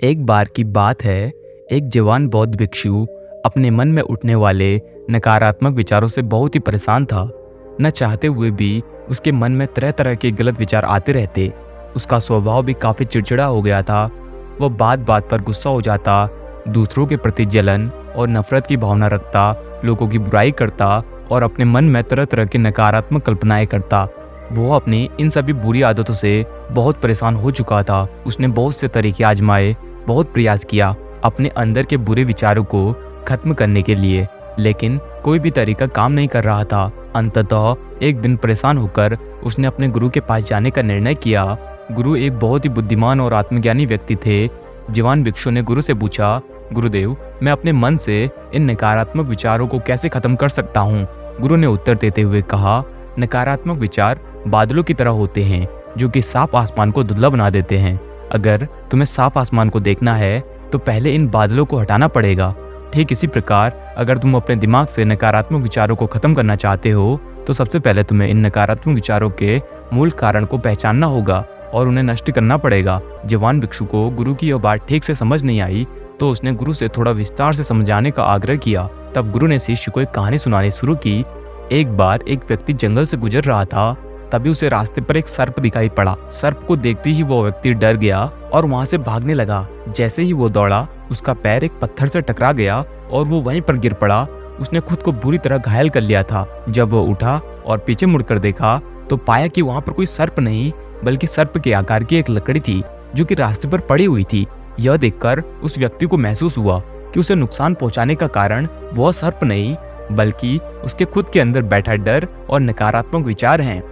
एक बार की बात है, एक जवान बौद्ध भिक्षु अपने मन में उठने वाले नकारात्मक विचारों से बहुत ही परेशान था। न चाहते हुए भी उसके मन में तरह तरह के गलत विचार आते रहते। उसका स्वभाव भी काफी चिड़चिड़ा हो गया था। वह बात बात पर गुस्सा हो जाता, दूसरों के प्रति जलन और नफरत की भावना रखता, लोगों की बुराई करता और अपने मन में तरह तरह की नकारात्मक कल्पनाएं करता। वो अपनी इन सभी बुरी आदतों से बहुत परेशान हो चुका था। उसने बहुत से तरीके आजमाए, बहुत प्रयास किया अपने अंदर के बुरे विचारों को खत्म करने के लिए, लेकिन कोई भी तरीका काम नहीं कर रहा था। अंततः एक दिन परेशान होकर उसने अपने गुरु के पास जाने का निर्णय किया। गुरु एक बहुत ही बुद्धिमान और आत्मज्ञानी व्यक्ति थे। जवान भिक्षु ने गुरु से पूछा, गुरुदेव, मैं अपने मन से इन नकारात्मक विचारों को कैसे खत्म कर सकता हूँ? गुरु ने उत्तर देते हुए कहा, नकारात्मक विचार बादलों की तरह होते हैं जो कि साफ आसमान को धुंधला बना देते हैं। अगर तुम्हें साफ आसमान को देखना है तो पहले इन बादलों को हटाना पड़ेगा। ठीक इसी प्रकार अगर तुम अपने दिमाग से नकारात्मक विचारों को खत्म करना चाहते हो तो सबसे पहले तुम्हें इन नकारात्मक विचारों के मूल कारण को पहचानना होगा और उन्हें नष्ट करना पड़ेगा। जवान भिक्षु को गुरु की यह बात ठीक से समझ नहीं आई तो उसने गुरु से थोड़ा विस्तार से समझाने का आग्रह किया। तब गुरु ने शिष्य को एक कहानी सुनानी शुरू की। एक बार एक व्यक्ति जंगल से गुजर रहा था। तभी उसे रास्ते पर एक सर्प दिखाई पड़ा। सर्प को देखते ही वो व्यक्ति डर गया और वहां से भागने लगा। जैसे ही वो दौड़ा, उसका पैर एक पत्थर से टकरा गया और वो वहीं पर गिर पड़ा। उसने खुद को बुरी तरह घायल कर लिया था। जब वो उठा और पीछे मुड़कर देखा तो पाया कि वहां पर कोई सर्प नहीं बल्कि सर्प के आकार की एक लकड़ी थी जो कि रास्ते पर पड़ी हुई थी। यह देखकर उस व्यक्ति को महसूस हुआ कि उसे नुकसान पहुंचाने का कारण वह सर्प नहीं बल्कि उसके खुद के अंदर बैठा डर और नकारात्मक विचार हैं,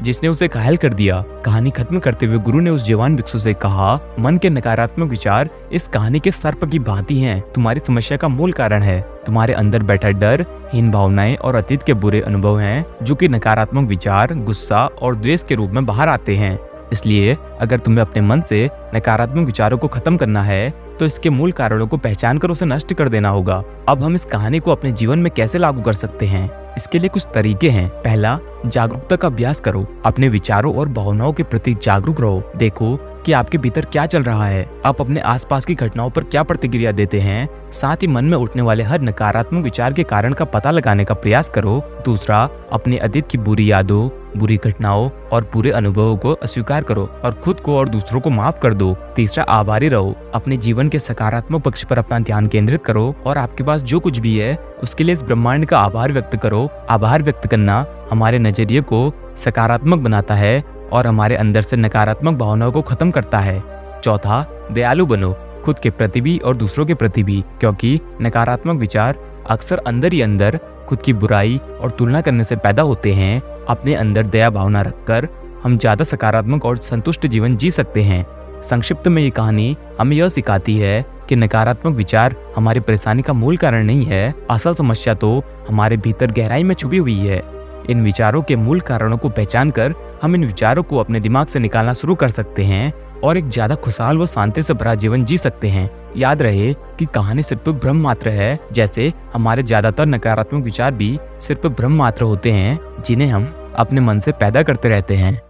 जिसने उसे घायल कर दिया। कहानी खत्म करते हुए गुरु ने उस जवान भिक्षु से कहा, मन के नकारात्मक विचार इस कहानी के सर्प की भांति हैं। तुम्हारी समस्या का मूल कारण है तुम्हारे अंदर बैठा डर, हीन भावनाएं और अतीत के बुरे अनुभव हैं जो कि नकारात्मक विचार, गुस्सा और द्वेष के रूप में बाहर आते हैं। इसलिए अगर तुम्हें अपने मन से नकारात्मक विचारों को खत्म करना है तो इसके मूल कारणों को पहचान कर उसे नष्ट कर देना होगा। अब हम इस कहानी को अपने जीवन में कैसे लागू कर सकते हैं? इसके लिए कुछ तरीके हैं। पहला, जागरूकता का अभ्यास करो। अपने विचारों और भावनाओं के प्रति जागरूक रहो। देखो कि आपके भीतर क्या चल रहा है। आप अपने आसपास की घटनाओं पर क्या प्रतिक्रिया देते हैं। साथ ही मन में उठने वाले हर नकारात्मक विचार के कारण का पता लगाने का प्रयास करो। दूसरा, अपने अतीत की बुरी यादों, बुरी घटनाओं और बुरे अनुभवों को अस्वीकार करो और खुद को और दूसरों को माफ कर दो। तीसरा, आभारी रहो। अपने जीवन के सकारात्मक पक्ष पर अपना ध्यान केंद्रित करो और आपके पास जो कुछ भी है उसके लिए इस ब्रह्मांड का आभार व्यक्त करो। आभार व्यक्त करना हमारे नजरिए को सकारात्मक बनाता है और हमारे अंदर से नकारात्मक भावनाओं को खत्म करता है। चौथा, दयालु बनो, खुद के प्रति भी और दूसरों के प्रति भी, क्योंकि नकारात्मक विचार अक्सर अंदर ही अंदर खुद की बुराई और तुलना करने से पैदा होते हैं। अपने अंदर दया भावना रखकर हम ज्यादा सकारात्मक और संतुष्ट जीवन जी सकते हैं। संक्षिप्त में ये कहानी हमें यह सिखाती है कि नकारात्मक विचार हमारी परेशानी का मूल कारण नहीं है। असल समस्या तो हमारे भीतर गहराई में छुपी हुई है। इन विचारों के मूल कारणों को पहचान कर हम इन विचारों को अपने दिमाग से निकालना शुरू कर सकते हैं और एक ज्यादा खुशहाल व शांति से भरा जीवन जी सकते हैं। याद रहे कि कहानी सिर्फ भ्रम मात्र है, जैसे हमारे ज्यादातर नकारात्मक विचार भी सिर्फ भ्रम मात्र होते हैं जिन्हें हम अपने मन से पैदा करते रहते हैं।